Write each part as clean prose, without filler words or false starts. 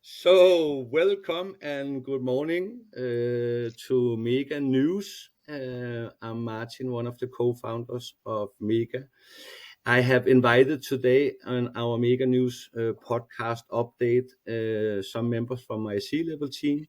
So, welcome and good morning to Mega News. I'm Martin, one of the co-founders of Mega. I have invited today on our Mega News podcast update some members from my C-level team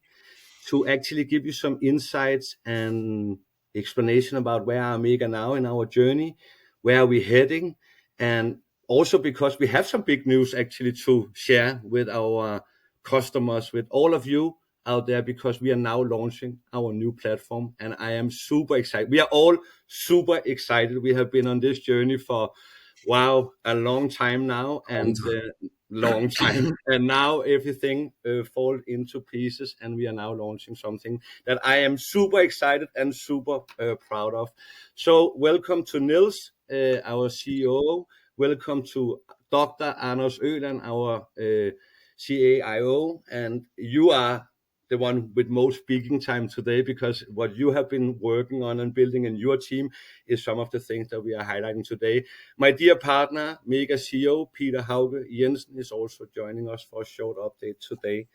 to actually give you some insights and explanation about where are Mega now in our journey, where are we heading, and also because we have some big news actually to share with our customers, with all of you out there, because we are now launching our new platform and I am super excited. We are all super excited. We have been on this journey for a long time now, and long time, and now everything fall into pieces, and we are now launching something that I am super excited and super proud of. So welcome to Niels, our COO. Welcome to Dr. Anders Oland, our CAIO, and you are the one with most speaking time today, because what you have been working on and building in your team is some of the things that we are highlighting today. My dear partner, Mega CEO Peter Jensen, is also joining us for a short update today.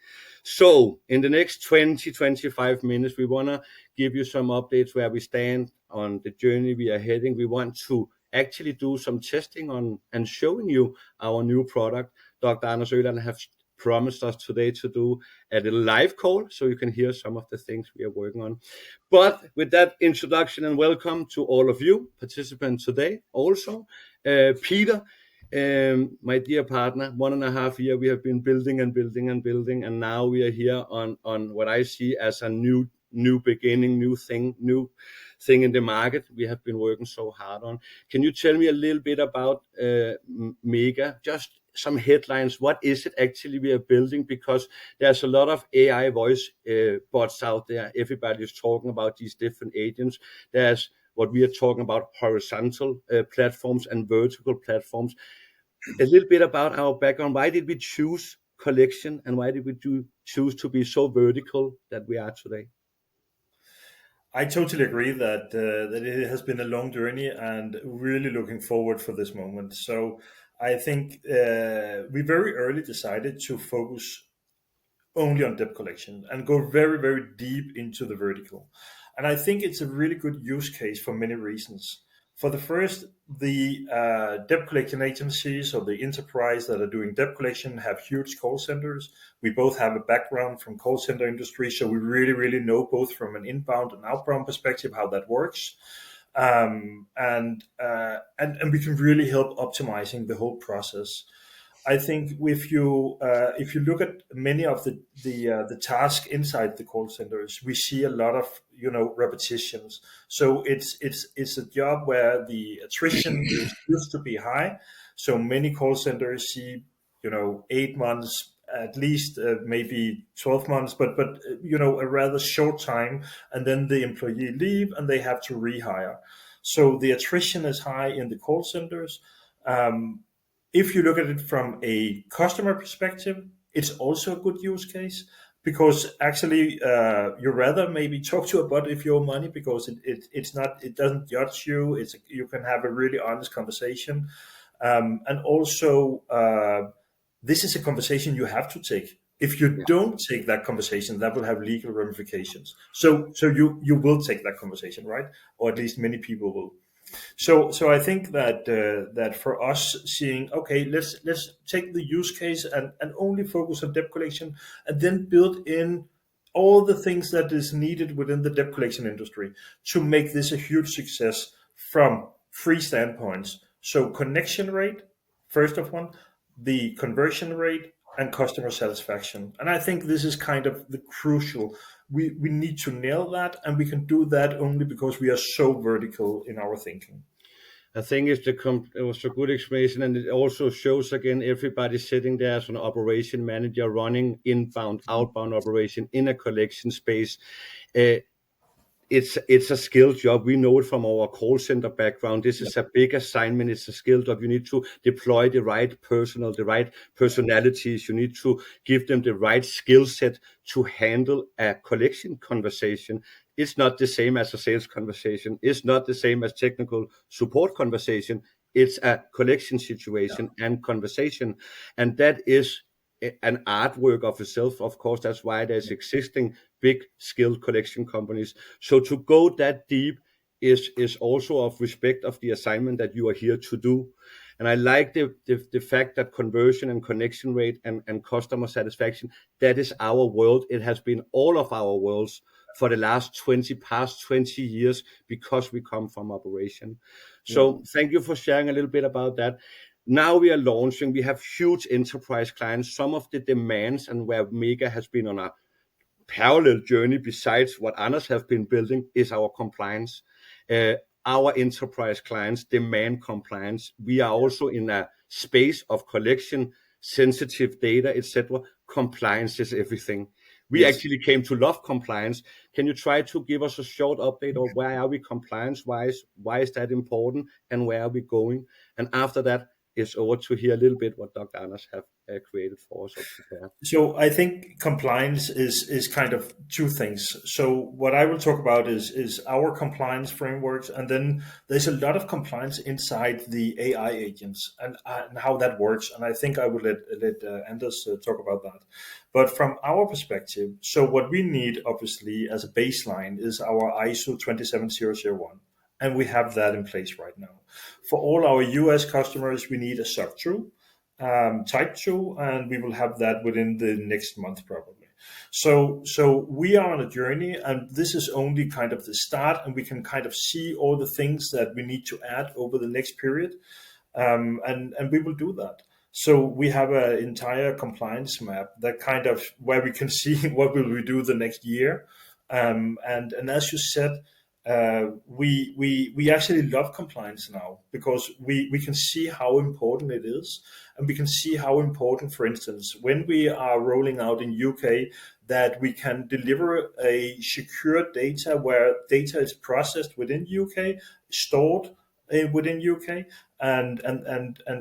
So in the next 20-25 minutes, we want to give you some updates where we stand on the journey we are heading. We want to actually do some testing on and showing you our new product. Dr. Anders Oland have promised us today to do a little live call so you can hear some of the things we are working on. But with that introduction, and welcome to all of you participants today also. Peter, my dear partner, 1.5 years we have been building, and now we are here on what I see as a new beginning, new thing in the market we have been working so hard on. Can you tell me a little bit about Mega? Just some headlines. What is it actually we are building? Because there's a lot of AI voice bots out there. Everybody is talking about these different agents. There's what we are talking about, horizontal platforms and vertical platforms. A little bit about our background. Why did we choose collection, and why did we choose to be so vertical that we are today? I totally agree that it has been a long journey, and really looking forward for this moment. So I think we very early decided to focus only on debt collection and go very, very deep into the vertical. And I think it's a really good use case for many reasons. For the first, the debt collection agencies or the enterprise that are doing debt collection have huge call centers. We both have a background from call center industry, so we really, really know both from an inbound and outbound perspective how that works. And we can really help optimizing the whole process. I think if you look at many of the tasks inside the call centers, we see a lot of repetitions. So it's a job where the attrition used to be high. So many call centers see 8 months, at least maybe 12 months, but a rather short time, and then the employee leave and they have to rehire. So the attrition is high in the call centers. If you look at it from a customer perspective, it's also a good use case, because actually you rather maybe talk to a bot if you owe money, because it doesn't judge you. You can have a really honest conversation, and also this is a conversation you have to take. If you don't take that conversation, that will have legal ramifications. So you will take that conversation, right? Or at least many people will. So I think that for us, seeing, okay, let's take the use case and only focus on debt collection, and then build in all the things that is needed within the debt collection industry to make this a huge success from 3 standpoints. So connection rate, first of one, the conversion rate, and customer satisfaction. And I think this is kind of the crucial. We need to nail that, and we can do that only because we are so vertical in our thinking. I think it was a good explanation, and it also shows again everybody sitting there as an operation manager running inbound, outbound operation in a collection space. It's a skilled job. We know it from our call center background. This is a big assignment. It's a skilled job. You need to deploy the right personnel, the right personalities. You need to give them the right skill set to handle a collection conversation. It's not the same as a sales conversation. It's not the same as technical support conversation. It's a collection situation and conversation. And that is an artwork of itself. Of course, that's why there's existing big skilled collection companies. So to go that deep is also of respect of the assignment that you are here to do. And I like the fact that conversion and connection rate and customer satisfaction, that is our world. It has been all of our worlds for the past 20 years, because we come from operation. So thank you for sharing a little bit about that. Now we are launching, we have huge enterprise clients. Some of the demands and where Mega has been on a parallel journey besides what Anders have been building is our compliance. Our enterprise clients demand compliance. We are also in a space of collection, sensitive data, etc. Compliance is everything. We actually came to love compliance. Can you try to give us a short update of where are we compliance-wise? Why is that important? And where are we going? And after that, it's over to hear a little bit what Dr. Anders have created for us or prepared. So I think compliance is kind of two things. So what I will talk about is our compliance frameworks, and then there's a lot of compliance inside the AI agents and how that works. And I think I will let Anders talk about that. But from our perspective, so what we need obviously as a baseline is our ISO 27001. And we have that in place right now. For all our US customers, we need a SOC 2. Type 2, and we will have that within the next month probably. So we are on a journey, and this is only kind of the start, and we can kind of see all the things that we need to add over the next period, and we will do that. So we have an entire compliance map that kind of where we can see what will we do the next year, and as you said, we actually love compliance now because we can see how important it is, and we can see how important, for instance, when we are rolling out in UK, that we can deliver a secure data where data is processed within UK, stored within UK, and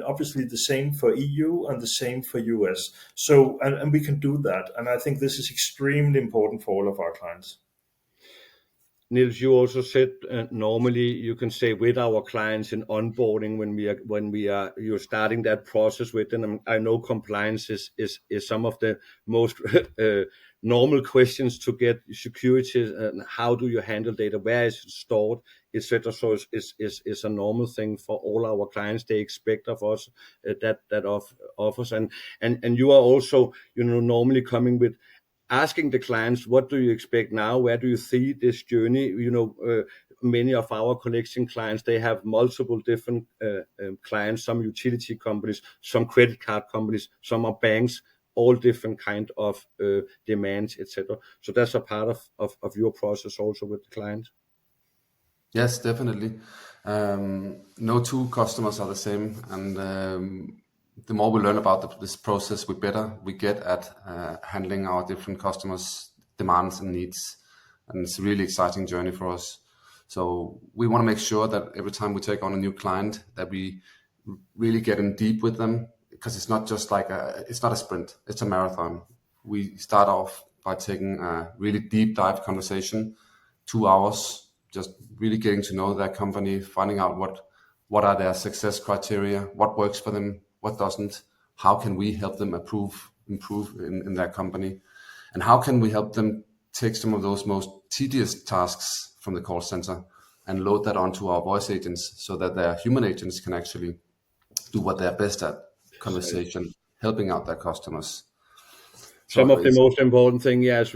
obviously the same for EU and the same for US. So and we can do that, and I think this is extremely important for all of our clients. Niels, you also said normally you can say with our clients in onboarding when you're starting that process with them. I know compliance is some of the most normal questions to get security. How do you handle data? Where is it stored, etc. So it's a normal thing for all our clients. They expect of us that of us, and you are also normally coming with asking the clients, what do you expect now? Where do you see this journey? Many of our collection clients, they have multiple different clients, some utility companies, some credit card companies, some are banks, all different kind of demands, etc. So that's a part of your process also with the client. Yes, definitely. No two customers are the same, and the more we learn about this process, the better we get at handling our different customers' demands and needs. And it's a really exciting journey for us. So we want to make sure that every time we take on a new client, that we really get in deep with them, because it's not just like it's not a sprint, it's a marathon. We start off by taking a really deep dive conversation, 2 hours, just really getting to know their company, finding out what are their success criteria, what works for them, what doesn't, how can we help them improve in their company, and how can we help them take some of those most tedious tasks from the call center and load that onto our voice agents so that their human agents can actually do what they're best at, conversation, helping out their customers. Some of the most important thing, as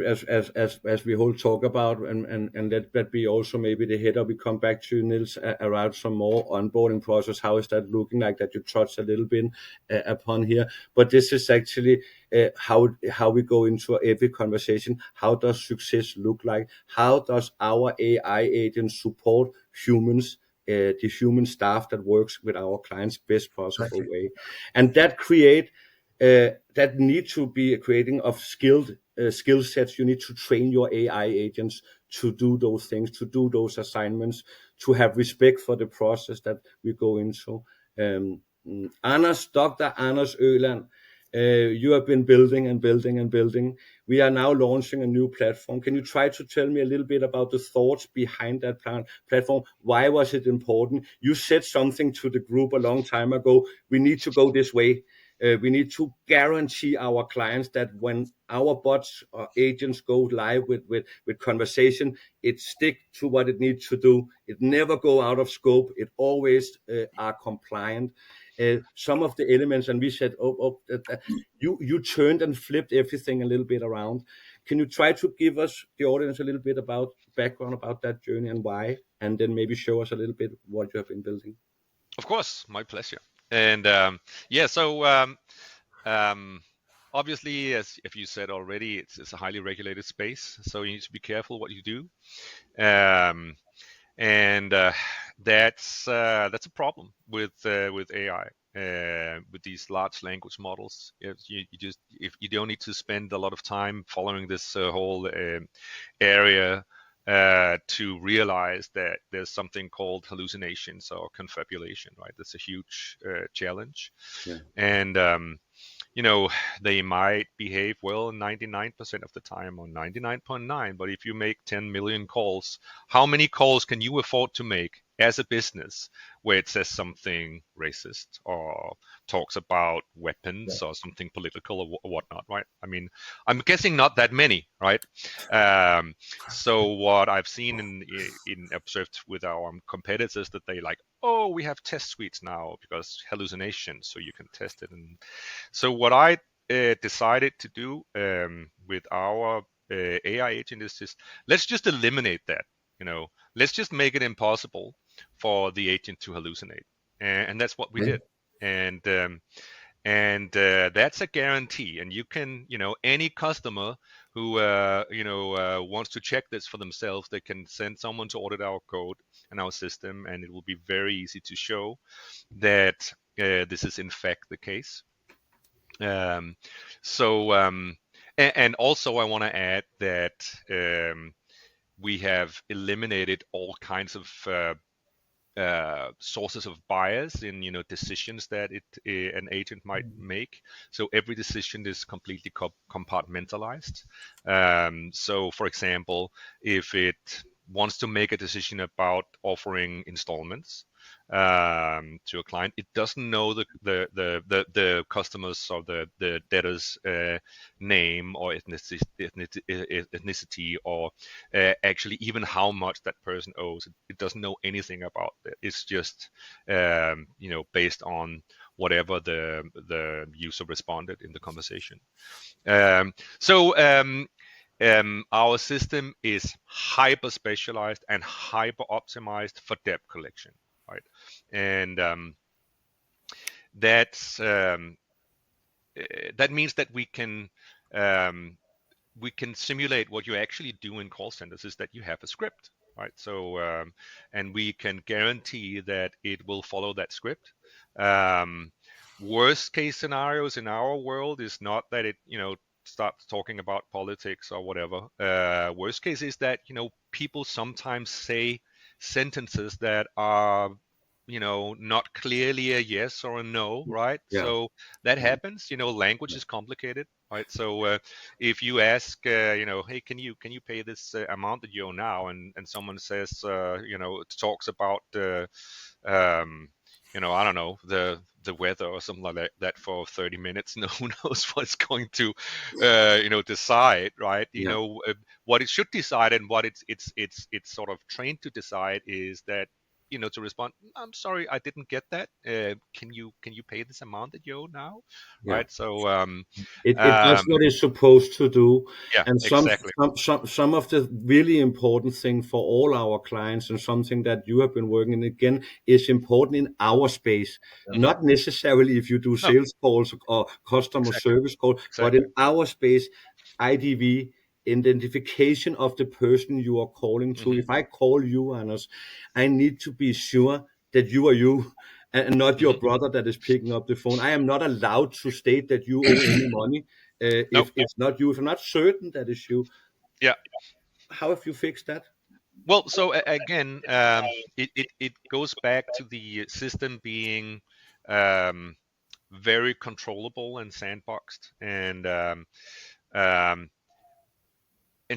we whole talk about, and that be also maybe the header we come back to, Niels, around some more onboarding process. How is that looking like that you touched a little bit upon here? But this is actually how we go into every conversation. How does success look like? How does our AI agent support humans? The human staff that works with our clients best possible way, and that create. That need to be creating of skill sets. You need to train your AI agents to do those things, to do those assignments, to have respect for the process that we go into. Dr. Anders Oland, you have been building and building and building. We are now launching a new platform. Can you try to tell me a little bit about the thoughts behind that platform? Why was it important? You said something to the group a long time ago. We need to go this way. We need to guarantee our clients that when our bots or agents go live with conversation, it stick to what it needs to do. It never go out of scope. It always are compliant. Some of the elements, and we said, you turned and flipped everything a little bit around. Can you try to give us, the audience, a little bit about background about that journey and why, and then maybe show us a little bit what you have been building? Of course, my pleasure. And yeah, so obviously, as if you said already, it's a highly regulated space, so you need to be careful what you do. And that's a problem with AI. With these large language models, if you don't need to spend a lot of time following this whole area to realize that there's something called hallucinations or confabulation, right? That's a huge challenge. Yeah. And they might behave well 99% of the time or 99.9, but if you make 10 million calls, how many calls can you afford to make as a business where it says something racist or talks about weapons or something political or whatnot, right? I mean, I'm guessing not that many, right? So what I've seen in observed with our competitors that they like, oh, we have test suites now because hallucinations, so you can test it. And so what I decided to do with our AI agent is just, let's just eliminate that. Let's just make it impossible for the agent to hallucinate, and that's what we did. And that's a guarantee. And you can, any customer who wants to check this for themselves, they can send someone to audit our code and our system, and it will be very easy to show that this is in fact the case. And also I want to add that we have eliminated all kinds of sources of bias in decisions that an agent might make. So every decision is completely compartmentalized. So for example, if it wants to make a decision about offering installments to a client, it doesn't know the customers or the debtor's name or ethnicity or actually even how much that person owes. It doesn't know anything about it. It's just based on whatever the user responded in the conversation. Our system is hyper specialized and hyper optimized for debt collection, right? And that means that we can simulate what you actually do in call centers is that you have a script, right? So and we can guarantee that it will follow that script. Worst case scenarios in our world is not that it starts talking about politics or whatever. Worst case is that people sometimes say sentences that are not clearly a yes or a no, right? Yeah. So that happens. Language is complicated, right? So if you ask, hey, can you pay this amount that you owe now, and someone says, it talks about I don't know, the weather or something like that for 30 minutes. No, who knows what it's going to decide, right? What it should decide and what it's sort of trained to decide is that to respond, I'm sorry, I didn't get that. Can you pay this amount that you owe now? Yeah. Right. So it does what it's supposed to do. Yeah, And exactly. some of the really important thing for all our clients, and something that you have been working in, again, is important in our space. Not necessarily if you do sales calls or customer service calls, but in our space, IDV, identification of the person you are calling to. If I call you, Anders, I need to be sure that you are you and not your brother that is picking up the phone. I am not allowed to state that you owe any money if it's not you. If I'm not certain that it's you. Yeah. How have you fixed that? Well, so again, it goes back to the system being very controllable and sandboxed and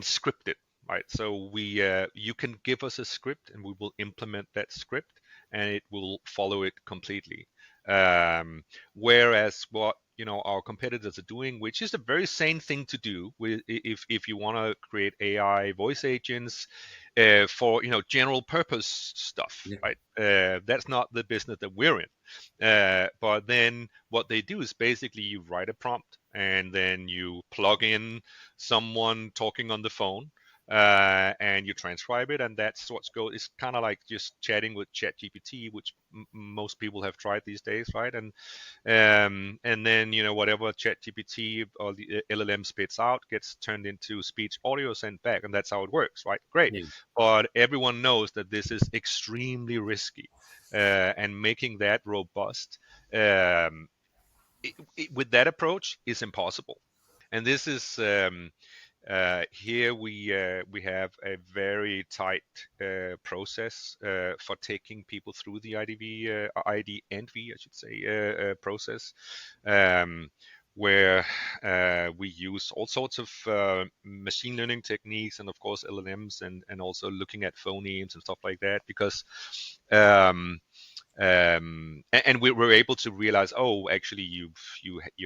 scripted, right? So you can give us a script and we will implement that script and it will follow it completely. Whereas what our competitors are doing, which is a very sane thing to do, if you want to create AI voice agents for general purpose stuff, Yeah. right? That's not the business that we're in. But then what they do is basically you write a prompt and then you plug in someone talking on the phone, and you transcribe it, and that's what's go. It's kind of like just chatting with ChatGPT, which most people have tried these days, right? And then whatever ChatGPT or the LLM spits out gets turned into speech audio sent back, and that's how it works, right? Great. Yeah. But everyone knows that this is extremely risky, and making that robust with that approach is impossible. And this is here we have a very tight process for taking people through the IDNV, I should say, process, where we use all sorts of machine learning techniques and of course LLMs, and also looking at phonemes and stuff like that, because and we were able to realize, oh, actually you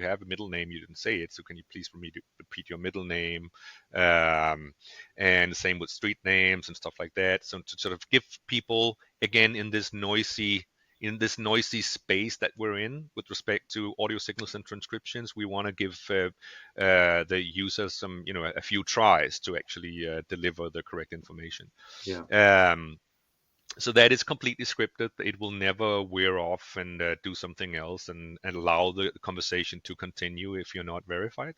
have a middle name, you didn't say it, so can you please repeat your middle name, and same with street names and stuff like that. So to sort of give people, again, in this noisy space that we're in with respect to audio signals and transcriptions, we want to give the users some a few tries to actually deliver the correct information. Yeah. So that is completely scripted. It will never wear off and do something else and allow the conversation to continue if you're not verified.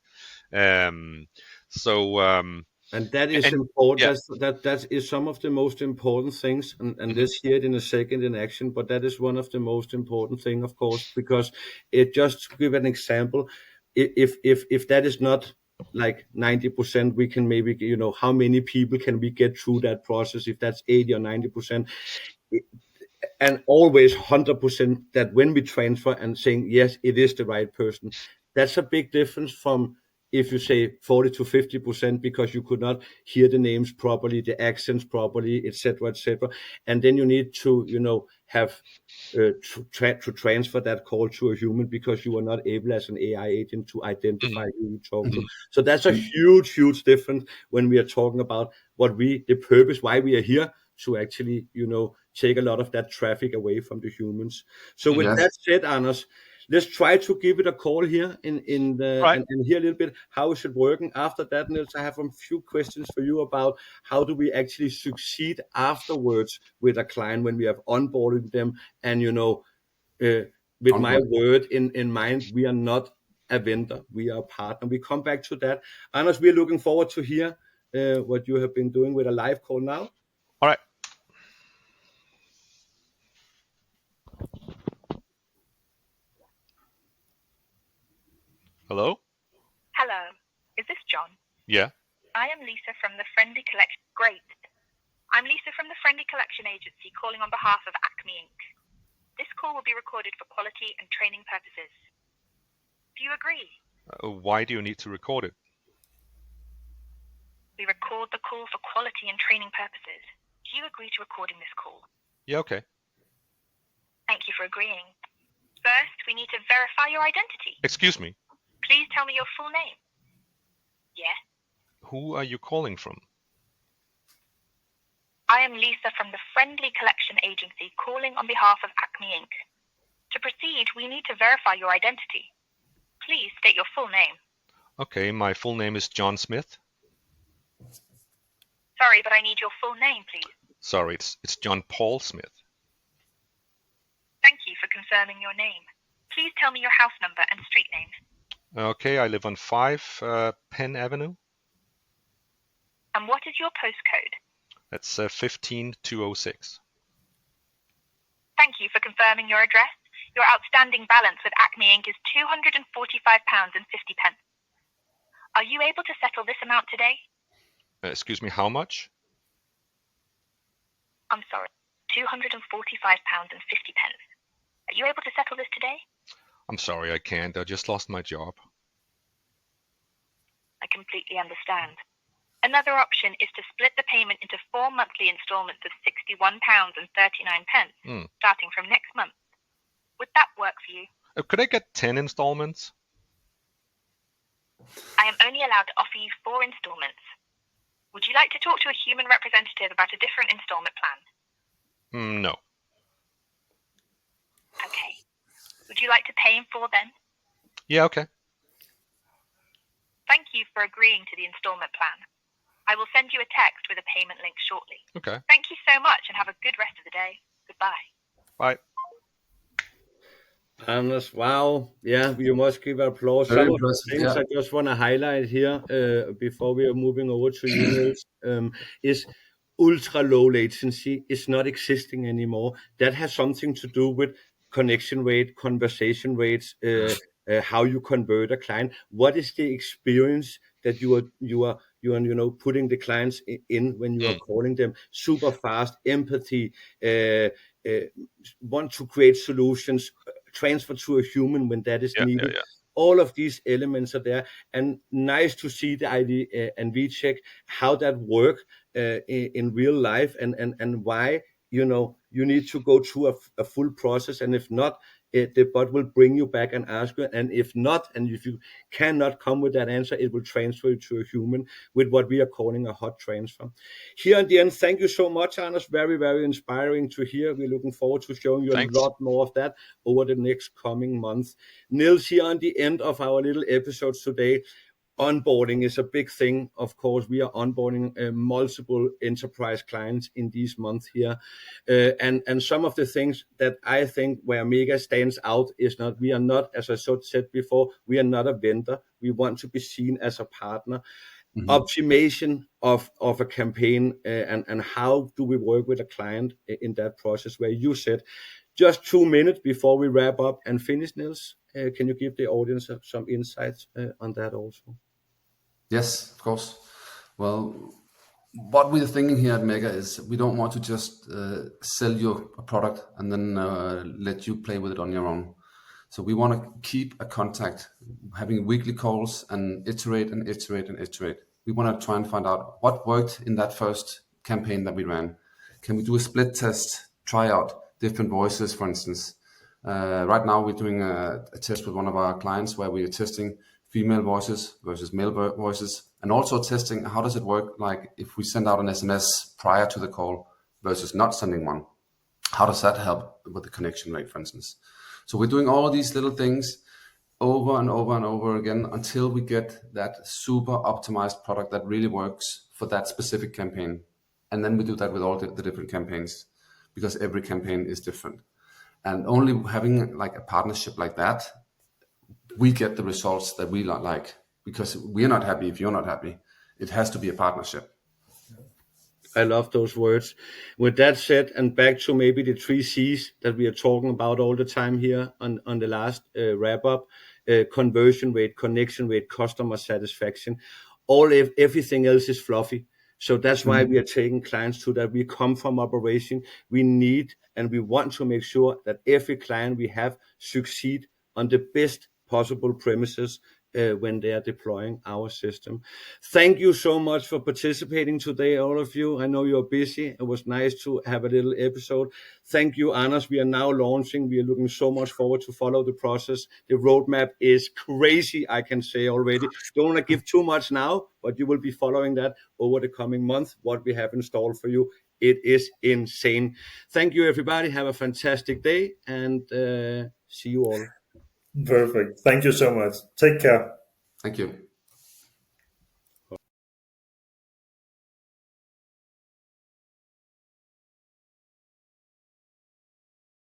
And that is And important. yeah, That is some of the most important things. And let's hear it in a second in action. But that is one of the most important thing, of course, because it just to give an example. If that is not like 90%, we can maybe how many people can we get through that process? If that's 80 or 90%, and always 100% that when we transfer and saying yes, it is the right person, that's a big difference from if you say 40 to 50% because you could not hear the names properly, the accents properly, etc., etc., and then you need to have to transfer that call to a human because you are not able as an AI agent to identify who you talk to. So that's a huge difference when we are talking about the purpose why we are here, to actually take a lot of that traffic away from the humans. So with Yes. that said, Anders, let's try to give it a call here Right. and hear a little bit how is it working. After that, Niels, I have a few questions for you about how do we actually succeed afterwards with a client when we have onboarded them, and with my word in mind, we are not a vendor, we are a partner. We come back to that. Anders, we're looking forward to hear what you have been doing with a live call now. All right. Hello? Hello. Is this John? Yeah. I am Lisa from the Friendly Collection. Great. I'm Lisa from the Friendly Collection Agency calling on behalf of Acme Inc. This call will be recorded for quality and training purposes. Do you agree? Why do you need to record it? We record the call for quality and training purposes. Do you agree to recording this call? Yeah, okay. Thank you for agreeing. First, we need to verify your identity. Excuse me. Please tell me your full name. Yes? Who are you calling from? I am Lisa from the Friendly Collection Agency calling on behalf of Acme Inc. To proceed, we need to verify your identity. Please state your full name. Okay, my full name is John Smith. Sorry, but I need your full name, please. Sorry, it's John Paul Smith. Thank you for confirming your name. Please tell me your house number and street name. Okay, I live on 5 Penn Avenue. And what is your postcode? That's 15206. Thank you for confirming your address. Your outstanding balance with Acme Inc. is £245.50. Are you able to settle this amount today? Excuse me, how much? I'm sorry, £245.50. Are you able to settle this today? I'm sorry, I can't. I just lost my job. I completely understand. Another option is to split the payment into 4 monthly installments of £61.39, starting from next month. Would that work for you? Could I get 10 installments? I am only allowed to offer you 4 installments. Would you like to talk to a human representative about a different installment plan? No. Okay. Would you like to pay in full then? Yeah, okay. Thank you for agreeing to the installment plan. I will send you a text with a payment link shortly. Okay. Thank you so much and have a good rest of the day. Goodbye. Bye. Anders, wow. Yeah, you must give applause. Very Some of the impressive, things yeah. I just want to highlight here before we are moving over to you, Niels, is ultra low latency is not existing anymore. That has something to do with connection rate, conversation rates, how you convert a client. What is the experience that you are putting the clients in when you are calling them? Super fast, empathy, want to create solutions, transfer to a human when that is needed. All of these elements are there, and nice to see the ID and VCheck how that work in real life, and why you need to go through a full process, and if not, the bot will bring you back and ask you, and if not, and if you cannot come with that answer, it will transfer you to a human with what we are calling a hot transfer. Here at the end, thank you so much, Anders. Very, very inspiring to hear. We're looking forward to showing you Thanks. a lot more of that over the next coming months. Niels, here on the end of our little episodes today, onboarding is a big thing. Of course, we are onboarding multiple enterprise clients in these months here. And some of the things that I think where Mega stands out is we are not, as I said before, we are not a vendor. We want to be seen as a partner. Optimization of a campaign and how do we work with a client in that process, where you said just 2 minutes before we wrap up and finish, Niels. Can you give the audience some insights on that also? Yes, of course. Well, what we're thinking here at Mega is we don't want to just sell you a product and then let you play with it on your own. So we want to keep a contact, having weekly calls and iterate and iterate and iterate. We want to try and find out what worked in that first campaign that we ran. Can we do a split test, try out different voices, for instance? Right now we're doing a test with one of our clients where we are testing female voices versus male voices, and also testing how does it work like if we send out an SMS prior to the call versus not sending one. How does that help with the connection rate, for instance? So we're doing all of these little things over and over and over again until we get that super optimized product that really works for that specific campaign. And then we do that with all the different campaigns, because every campaign is different. And only having like a partnership like that, we get the results that we like, because we're not happy if you're not happy. It has to be a partnership. I love those words. With that said, and back to maybe the 3 C's that we are talking about all the time here on the last wrap up, conversion rate, connection rate, customer satisfaction, everything else is fluffy. So that's why we are taking clients to that. We come from operation. We need and we want to make sure that every client we have succeed on the best possible premises when they are deploying our system. Thank you so much for participating today, all of you. I know you're busy. It was nice to have a little episode. Thank you, Anders. We are now launching. We are looking so much forward to follow the process. The roadmap is crazy, I can say already. Don't want to give too much now, but you will be following that over the coming month, what we have installed for you. It is insane. Thank you, everybody. Have a fantastic day, and see you all. Perfect. Thank you so much. Take care. Thank you.